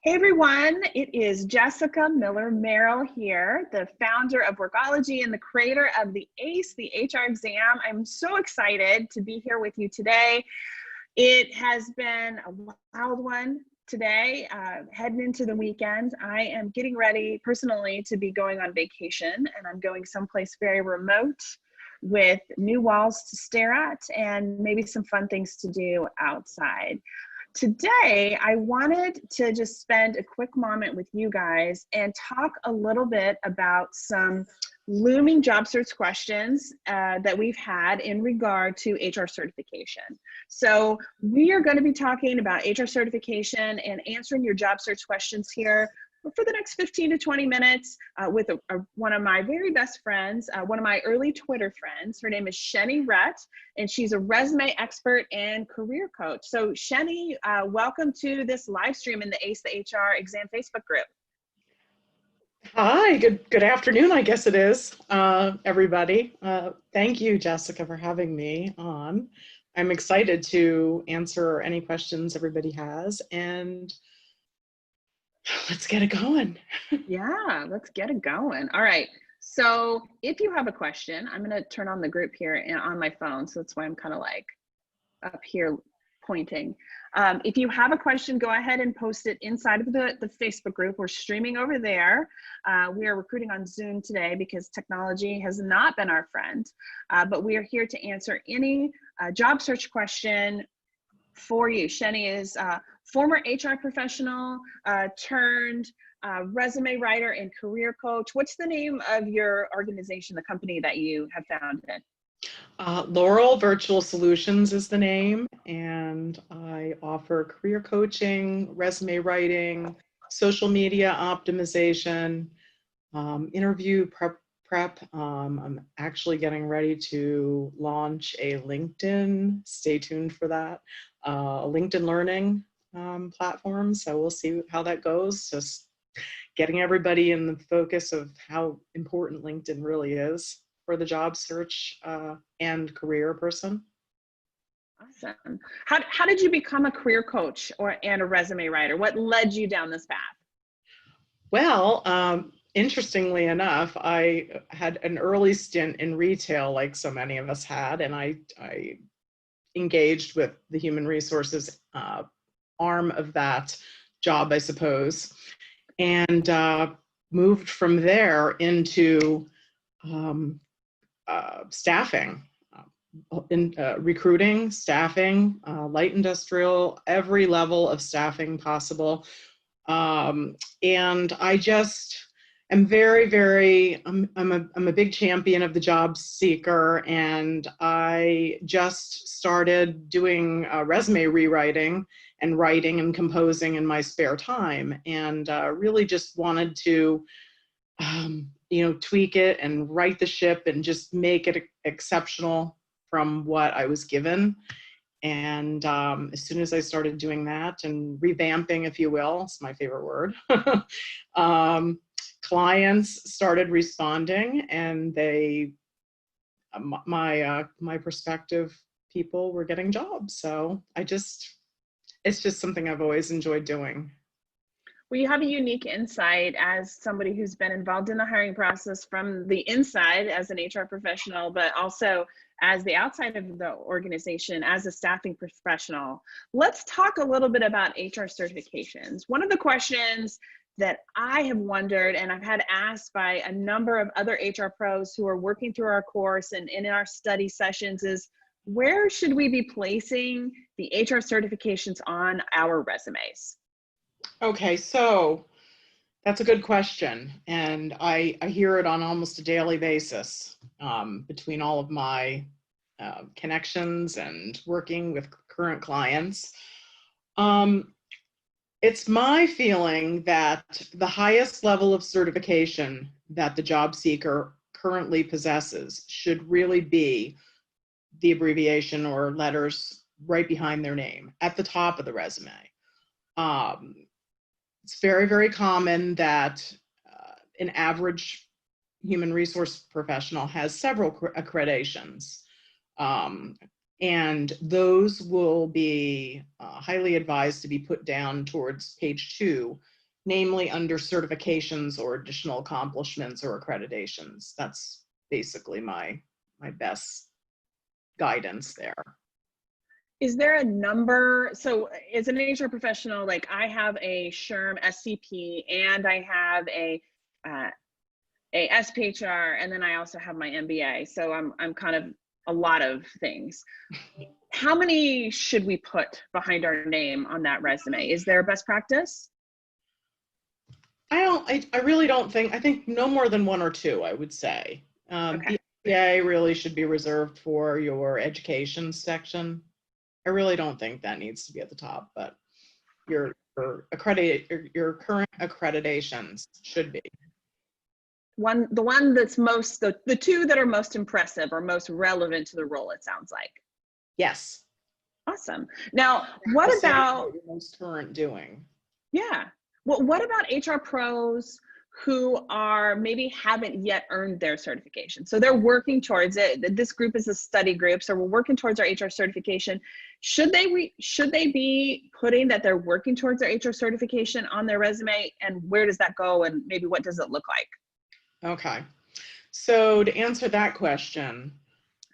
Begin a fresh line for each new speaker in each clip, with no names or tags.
Hey everyone, it is Jessica Miller-Merrill here, the founder of Workology and the creator of the ACE, the HR exam. I'm so excited to be here with you today. It has been a wild one today, heading into the weekend. I am getting ready personally to be going on vacation, and I'm going someplace very remote with new walls to stare at and maybe some fun things to do outside. Today, I wanted to just spend a quick moment with you guys and talk a little bit about some looming job search questions that we've had in regard to HR certification. So we are going to be talking about HR certification and answering your job search questions here for the next 15 to 20 minutes with one of my very best friends, one of my early Twitter friends. Her name is Shennee Rutt, and she's a resume expert and career coach. So Shennee, welcome to this live stream in the ACE the HR exam Facebook group.
Hi, good afternoon, I guess it is, everybody. Thank you, Jessica, for having me on. I'm excited to answer any questions everybody has, and let's get it going.
Yeah, let's get it going. All right. So if you have a question, I'm going to turn on the group here on my phone. So that's why I'm kind of like up here pointing. If you have a question, go ahead and post it inside of the Facebook group. We're streaming over there. We are recruiting on Zoom today because technology has not been our friend, but we are here to answer any job search question for you. Shennee is former HR professional turned resume writer and career coach. What's the name of your organization, the company that you have founded?
Laurel Virtual Solutions is the name, and I offer career coaching, resume writing, social media optimization, interview prep. I'm actually getting ready to launch a LinkedIn, stay tuned for that, LinkedIn learning platform. So we'll see how that goes. Just getting everybody in the focus of how important LinkedIn really is for the job search and career person.
Awesome. How did you become a career coach and a resume writer? What led you down this path?
Well, interestingly enough, I had an early stint in retail, like so many of us had, and I engaged with the human resources arm of that job, I suppose, and moved from there into staffing, in recruiting, staffing, light industrial, every level of staffing possible. And I just am I'm a big champion of the job seeker, and I just started doing resume rewriting and writing and composing in my spare time, and really just wanted to tweak it and right the ship and just make it exceptional from what I was given. And as soon as I started doing that and revamping, if you will, it's my favorite word, clients started responding, and my prospective people were getting jobs. So it's just something I've always enjoyed doing.
Well, you have a unique insight as somebody who's been involved in the hiring process from the inside as an HR professional, but also as the outside of the organization as a staffing professional. Let's talk a little bit about HR certifications. One of the questions that I have wondered, and I've had asked by a number of other HR pros who are working through our course and in our study sessions, is where should we be placing the HR certifications on our resumes?
Okay, so that's a good question, and I hear it on almost a daily basis between all of my connections and working with current clients. It's my feeling that the highest level of certification that the job seeker currently possesses should really be the abbreviation or letters right behind their name at the top of the resume. It's very common that an average human resource professional has several accreditations. And those will be highly advised to be put down towards page 2, namely under certifications or additional accomplishments or accreditations. That's basically my best guidance there.
Is there a number? So as an HR professional, like I have a SHRM SCP and I have a SPHR, and then I also have my MBA. So I'm kind of a lot of things. How many should we put behind our name on that resume? Is there a best practice?
I really don't think, I think no more than 1 or 2, I would say.
Okay.
The MBA really should be reserved for your education section. I really don't think that needs to be at the top, but your current accreditations should be.
The one that's most, the 2 that are most impressive or most relevant to the role, it sounds like.
Yes.
Awesome. Now, what about
your most current doing?
Yeah. Well, what about HR pros who are maybe haven't yet earned their certification? So they're working towards it. This group is a study group, so we're working towards our HR certification. Should they be putting that they're working towards their HR certification on their resume, and where does that go, and maybe what does it look like?
Okay. So to answer that question,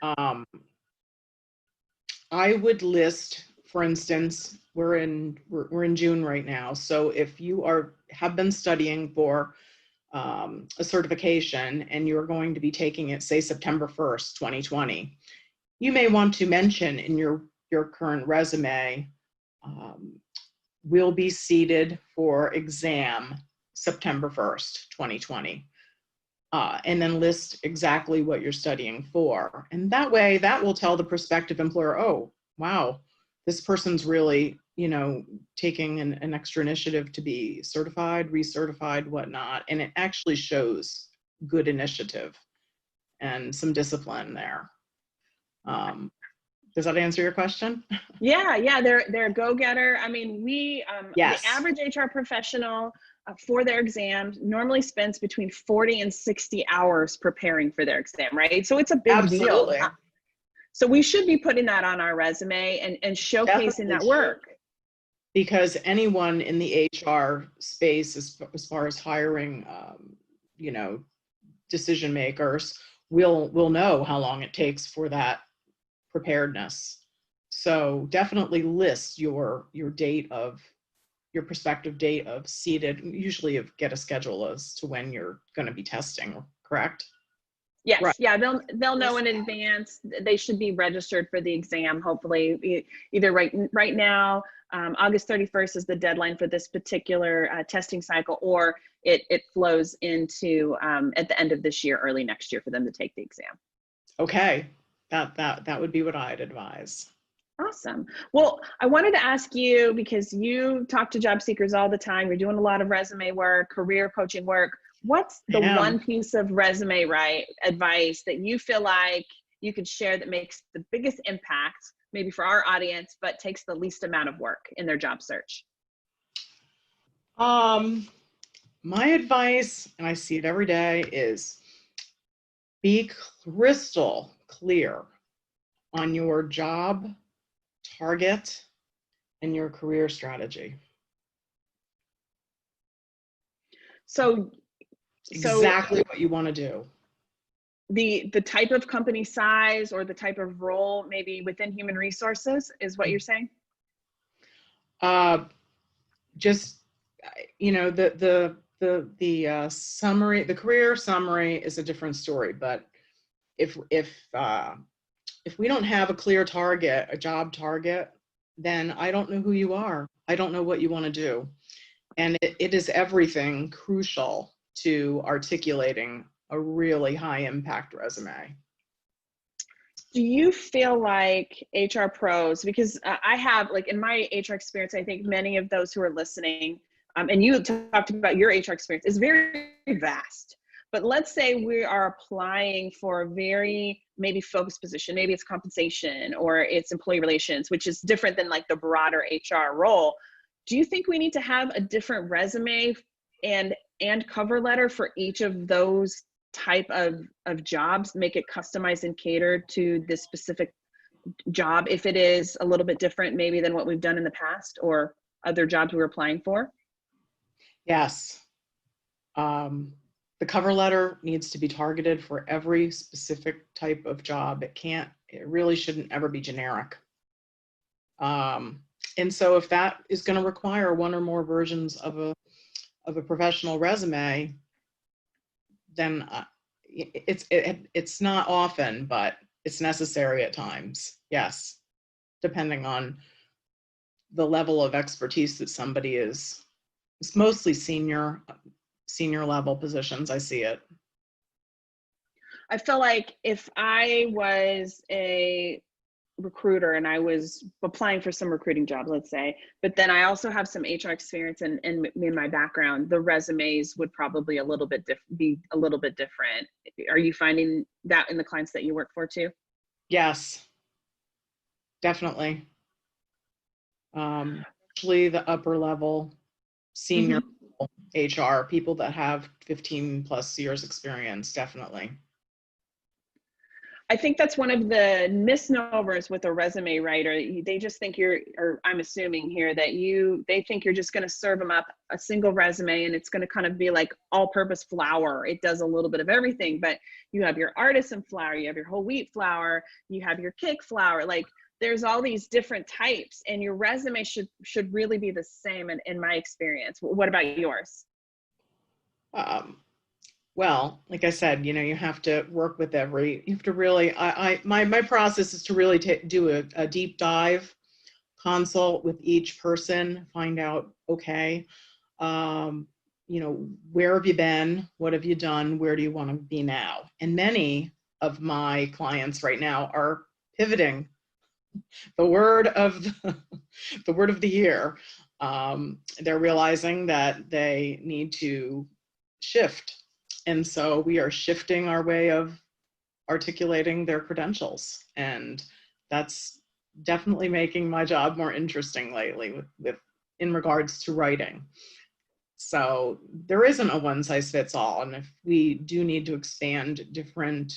I would list, for instance, we're in June right now. So if you have been studying for a certification and you're going to be taking it, say September 1st, 2020, you may want to mention in your current resume, will be seated for exam September 1st, 2020. And then list exactly what you're studying for. And that way, that will tell the prospective employer, oh, wow, this person's really, taking an extra initiative to be certified, recertified, whatnot. And it actually shows good initiative and some discipline there. Does that answer your question?
Yeah, they're a go-getter. I mean,
Yes.
The average HR professional for their exams normally spends between 40 and 60 hours preparing for their exam, right? So it's a big
Absolutely.
deal. So we should be putting that on our resume and showcasing
Definitely
that work.
Because anyone in the HR space, as far as hiring, decision makers, will know how long it takes for that preparedness. So definitely list your prospective date of seated. Usually you get a schedule as to when you're going to be testing, correct?
Yes,
right.
Yeah, they'll know in advance. They should be registered for the exam, hopefully, either right now, August 31st is the deadline for this particular testing cycle, or it flows into at the end of this year, early next year for them to take the exam.
Okay, that would be what I'd advise.
Awesome. Well, I wanted to ask you, because you talk to job seekers all the time, you're doing a lot of resume work, career coaching work. What's the one piece of resume advice that you feel like you could share that makes the biggest impact, maybe for our audience, but takes the least amount of work in their job search?
My advice, and I see it every day, is be crystal clear on your job target and your career strategy.
So
exactly what you want to do.
The type of company size or the type of role maybe within human resources is what you're saying?
Just, the summary, the career summary is a different story, but if we don't have a clear target, a job target, then I don't know who you are. I don't know what you want to do. And it is everything crucial to articulating a really high impact resume.
Do you feel like HR pros, because I have, like in my HR experience, I think many of those who are listening, and you talked about your HR experience, is very vast. But let's say we are applying for a very maybe focused position, maybe it's compensation or it's employee relations, which is different than like the broader HR role. Do you think we need to have a different resume and cover letter for each of those type of jobs, make it customized and catered to this specific job if it is a little bit different maybe than what we've done in the past or other jobs we were applying for?
Yes. The cover letter needs to be targeted for every specific type of job. It really shouldn't ever be generic. And so if that is going to require one or more versions of a professional resume, then it's not often, but it's necessary at times. Yes, depending on the level of expertise that somebody is. It's mostly senior level positions. I see it.
I feel like if I was a recruiter and I was applying for some recruiting jobs, let's say, but then I also have some HR experience in my background, the resumes would probably be a little bit different. Are you finding that in the clients that you work for too?
Yes, definitely. Actually, the upper level, senior HR, people that have 15 plus years experience, definitely.
I think that's one of the misnomers with a resume writer. They just think or I'm assuming here that they think you're just going to serve them up a single resume and it's going to kind of be like all-purpose flour. It does a little bit of everything, but you have your artisan flour, you have your whole wheat flour, you have your cake flour. Like there's all these different types, and your resume should really be the same in my experience. What about yours?
Well, like I said, you have to work with you have to really, my process is to really do a deep dive consult with each person, find out, okay, where have you been? What have you done? Where do you want to be now? And many of my clients right now are pivoting. The word of the year. They're realizing that they need to shift. And so we are shifting our way of articulating their credentials. And that's definitely making my job more interesting lately in regards to writing. So there isn't a one size fits all. And if we do need to expand different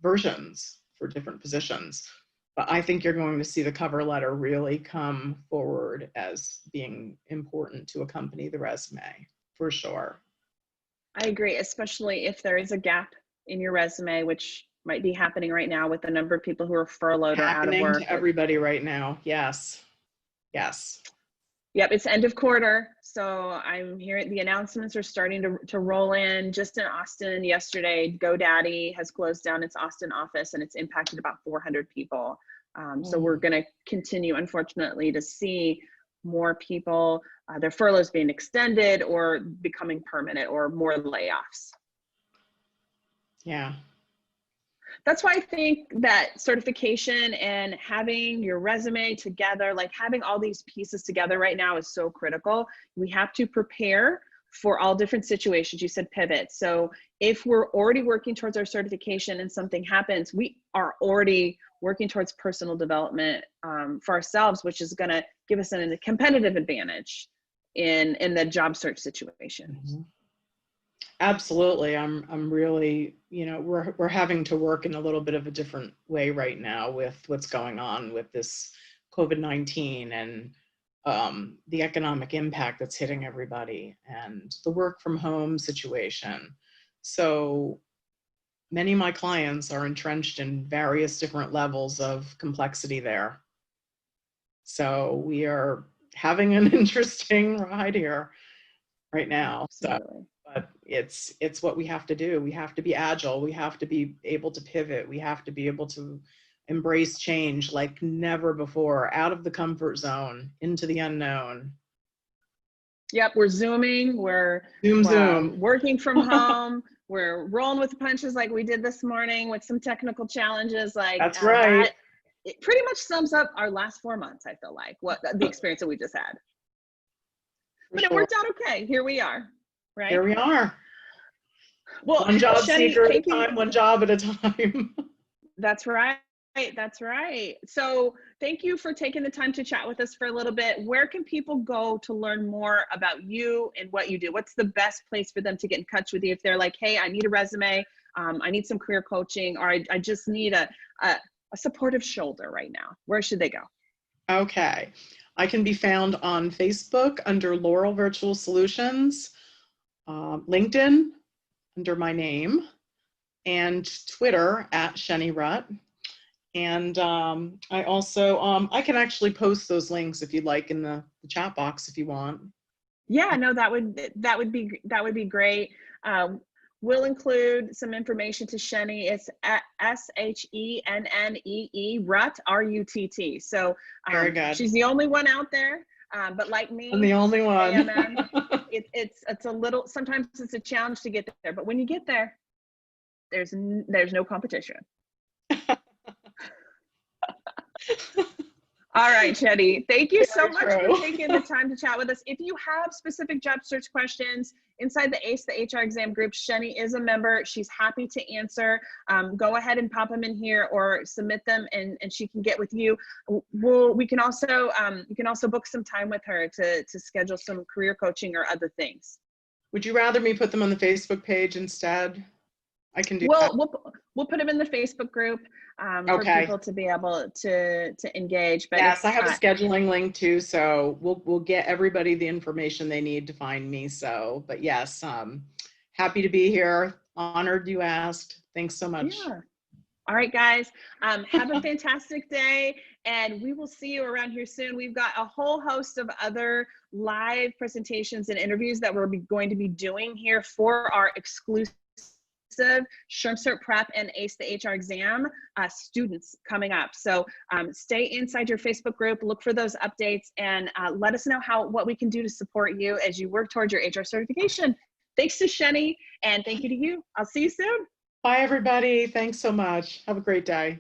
versions for different positions, but I think you're going to see the cover letter really come forward as being important to accompany the resume, for sure.
I agree, especially if there is a gap in your resume, which might be happening right now with the number of people who are furloughed or out of work.
Happening to everybody right now. Yes. Yes.
Yep, it's end of quarter. So I'm hearing the announcements are starting to roll in. Just in Austin yesterday, GoDaddy has closed down its Austin office and it's impacted about 400 people. So we're going to continue, unfortunately, to see more people, their furloughs being extended or becoming permanent or more layoffs.
Yeah.
That's why I think that certification and having your resume together, like having all these pieces together right now is so critical. We have to prepare for all different situations. You said pivot. So if we're already working towards our certification and something happens, we are already working towards personal development for ourselves, which is going to give us a competitive advantage in the job search situation.
Mm-hmm. Absolutely. I'm really, we're having to work in a little bit of a different way right now with what's going on with this COVID-19 and the economic impact that's hitting everybody and the work from home situation. So many of my clients are entrenched in various different levels of complexity there. So we are having an interesting ride here right now.
Absolutely.
But it's what we have to do. We have to be agile. We have to be able to pivot. We have to be able to embrace change like never before, out of the comfort zone, into the unknown.
Yep, we're Zooming, we're
Zoom.
Working from home, we're rolling with the punches like we did this morning with some technical challenges. Like
that's right.
It pretty much sums up our last 4 months, I feel like, the experience that we just had. But it worked out okay. Here we are, right?
Here we are.
Well,
one job
Shennee,
seeker at a time, one job at a time.
That's right. That's right. So thank you for taking the time to chat with us for a little bit. Where can people go to learn more about you and what you do? What's the best place for them to get in touch with you if they're like, hey, I need a resume, I need some career coaching, or I just need a a supportive shoulder right now, where should they go?
Okay. I can be found on Facebook under Laurel Virtual Solutions, LinkedIn under my name, and Twitter at Shennee Rutt. And I also, I can actually post those links if you'd like in the chat box if you want.
Yeah, no, that would be great. We'll include some information to Shennee. It's Shennee Rutt, R-U-T-T. So
Very good.
she's the only one out there, but like me,
I'm the only one.
AMN, it's a little, sometimes it's a challenge to get there, but when you get there, there's no competition. All right, Shennee, thank you so much for taking the time to chat with us. If you have specific job search questions inside the ACE, the HR exam group, Shennee is a member. She's happy to answer. Go ahead and pop them in here or submit them, and she can get with you. You can also book some time with her to schedule some career coaching or other things.
Would you rather me put them on the Facebook page instead? I can do that.
We'll put them in the Facebook group for people to be able to engage. But
yes, I have a scheduling link too, so we'll get everybody the information they need to find me. So, but yes, happy to be here. Honored you asked. Thanks so much.
Yeah. All right, guys. Have a fantastic day, and we will see you around here soon. We've got a whole host of other live presentations and interviews that we're going to be doing here for our exclusive SHRM Prep and ACE the HR exam students coming up. So stay inside your Facebook group, look for those updates, and let us know what we can do to support you as you work towards your HR certification. Thanks to Shennee, and thank you to you. I'll see you soon.
Bye, everybody. Thanks so much. Have a great day.